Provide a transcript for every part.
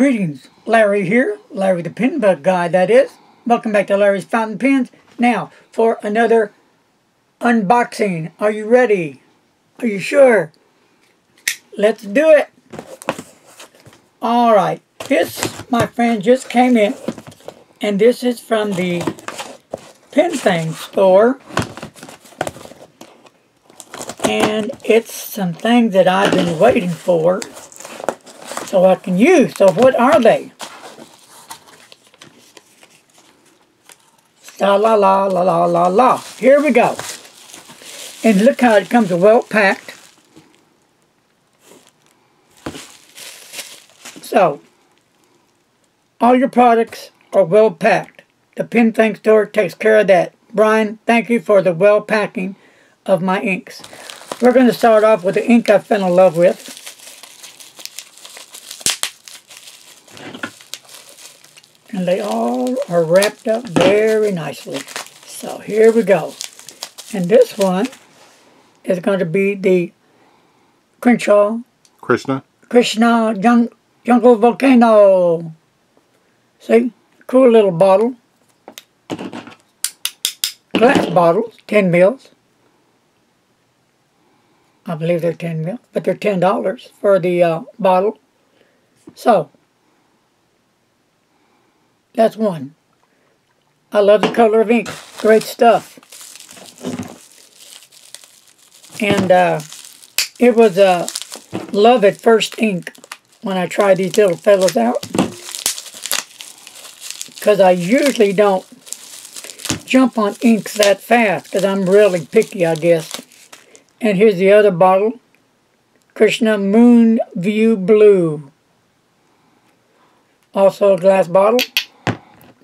Greetings, Larry here, Larry the Pen Bug Guy, that is. Welcome back to Larry's Fountain Pens. Now, for another unboxing. Are you ready? Are you sure? Let's do it. Alright, this, my friend, just came in. And this is from the Pen Thing store. And it's some things that I've been waiting for so I can use. So what are they? La la la la la la la. Here we go. And look how it comes well packed. So, all your products are well packed. The Pen Thing store takes care of that. Bryan, thank you for the well packing of my inks. We're going to start off with the ink I fell in love with. And they all are wrapped up very nicely. So here we go. And this one is going to be the Krishna Jungle Volcano. See? Cool little bottle. Glass bottles, 10 mils. I believe they're 10 mil, but they're $10 for the bottle. So, that's one. I love the color of ink. Great stuff. And it was love at first ink when I tried these little fellas out. Because I usually don't jump on inks that fast because I'm really picky, I guess. And here's the other bottle. Krishna Moon View Blue. Also a glass bottle.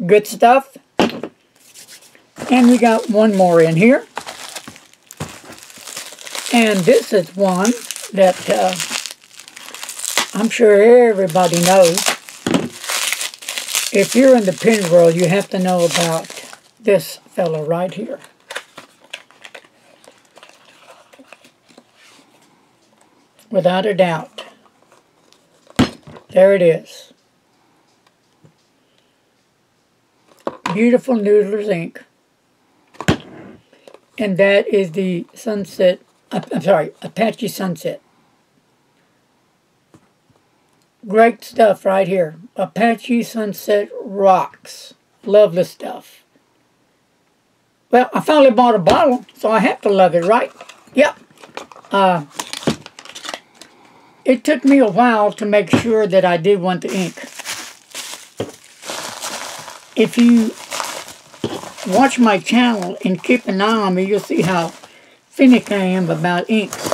Good stuff. And we got one more in here. And this is one that I'm sure everybody knows. If you're in the pen world, you have to know about this fella right here. Without a doubt. There it is. Beautiful Noodler's ink. And that is the Sunset, I'm sorry, Apache Sunset. Great stuff right here. Apache Sunset rocks. Love the stuff. Well, I finally bought a bottle, so I have to love it, right? Yep. It took me a while to make sure that I did want the ink. If you watch my channel and keep an eye on me, you'll see how finicky I am about inks.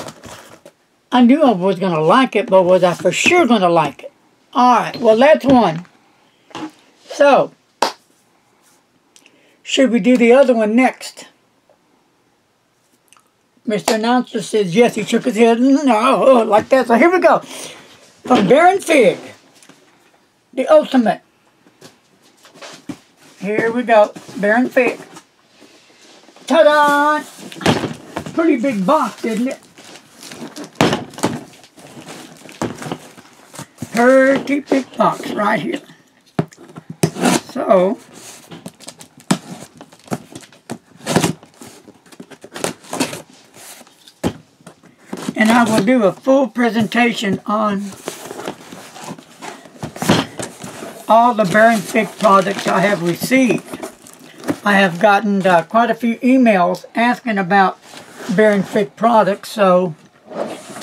I knew I was going to like it, but was I for sure going to like it? Alright, well that's one. So, should we do the other one next? Mr. Announcer says yes. He shook his head. No, like that. So here we go. From Baron Fig. The ultimate. Here we go. Baron Fig. Ta-da! Pretty big box, isn't it? Pretty big box right here. So, and I will do a full presentation on all the Baron Fig products I have received. I have gotten quite a few emails asking about Baron Fig products, so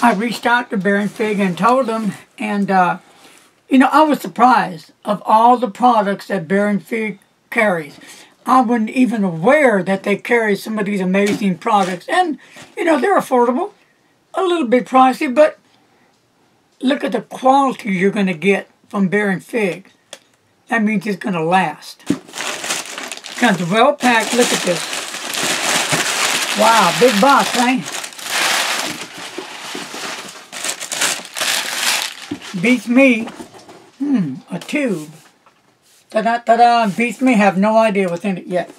I reached out to Baron Fig and told them, and you know, I was surprised of all the products that Baron Fig carries. I wasn't even aware that they carry some of these amazing products, and you know, they're affordable. A little bit pricey, but look at the quality you're going to get from Baron Fig. That means it's going to last. Comes well packed. Look at this. Wow, big box, eh? Beats me. A tube. Ta-da, ta-da. Beats me. Have no idea what's in it yet.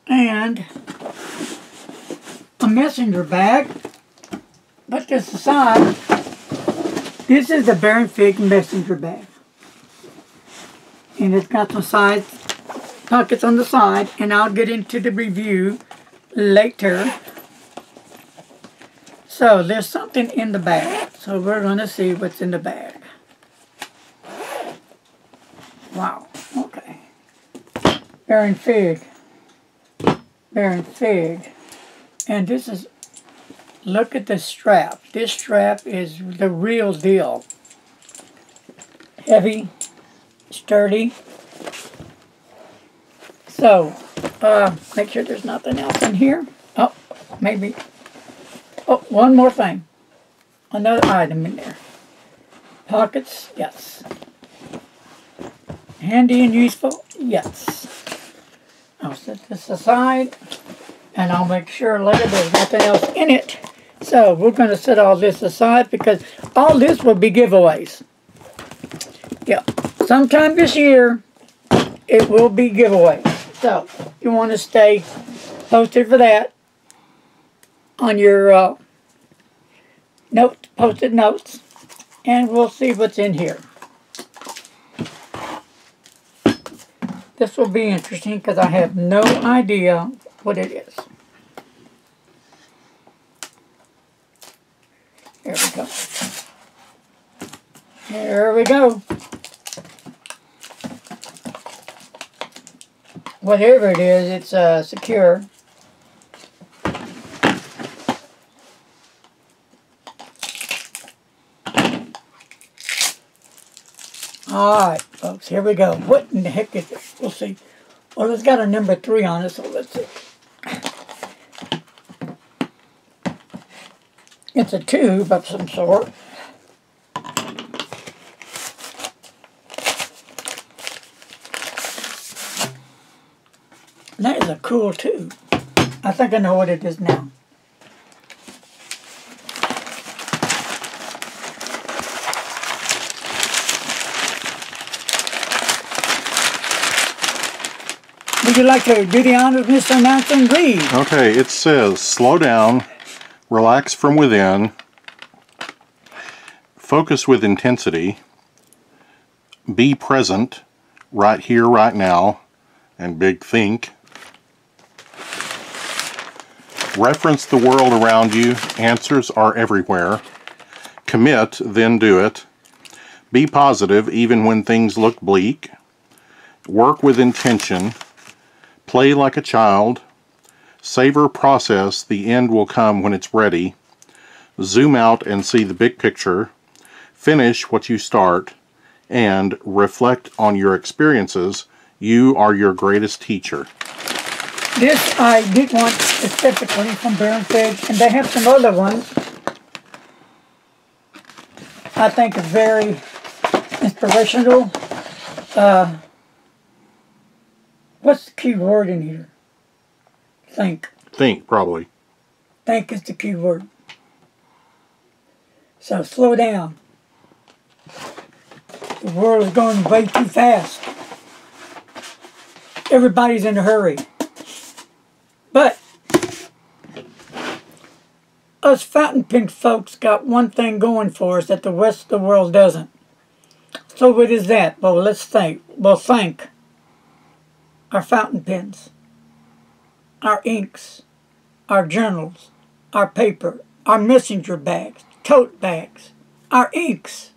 And a messenger bag. But this aside, This is the Bryan Fig messenger bag. And it's got some side pockets on the side, and I'll get into the review later. So there's something in the bag. So we're going to see what's in the bag. Wow. Okay. Bryan Fig. Bryan Fig. And this is, look at this strap. This strap is the real deal. Heavy, sturdy. So, make sure there's nothing else in here. Oh, maybe. Oh, one more thing. Another item in there. Pockets, yes. Handy and useful, yes. I'll set this aside, and I'll make sure later there's nothing else in it. So, we're going to set all this aside because all this will be giveaways. Yeah, sometime this year, it will be giveaways. So, you want to stay posted for that on your post-it notes, and we'll see what's in here. This will be interesting because I have no idea what it is. There we go. There we go. Whatever it is, it's secure. Alright, folks, here we go. What in the heck is it? We'll see. Well, it's got a number 3 on it, so let's see. It's a tube of some sort. That is a cool tube. I think I know what it is now. Would you like to do the honors, Mr. Announcer, and read? Okay, it says, slow down, relax from within, focus with intensity, be present, right here, right now, and big think. Reference the world around you, answers are everywhere. Commit, then do it. Be positive even when things look bleak. Work with intention. Play like a child. Savor process, the end will come when it's ready. Zoom out and see the big picture. Finish what you start. And reflect on your experiences. You are your greatest teacher. This I did want specifically from Bryan Fig, and they have some other ones. I think are very inspirational. What's the key word in here? Think. Think, probably. Think is the key word. So slow down. The world is going way too fast. Everybody's in a hurry. But us fountain pen folks got one thing going for us that the rest of the world doesn't. So what is that? Well, let's think. Well, think. Our fountain pens, our inks, our journals, our paper, our messenger bags, tote bags, our inks.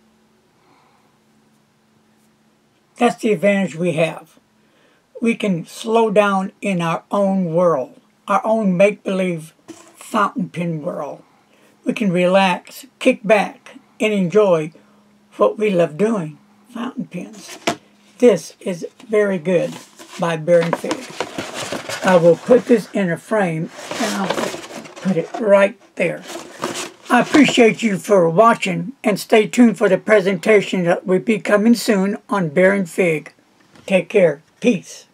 That's the advantage we have. We can slow down in our own world, our own make-believe fountain pen world. We can relax, kick back, and enjoy what we love doing, fountain pens. This is very good by Bryan Fig. I will put this in a frame and I'll put it right there. I appreciate you for watching, and stay tuned for the presentation that will be coming soon on Bryan Fig. Take care. Peace.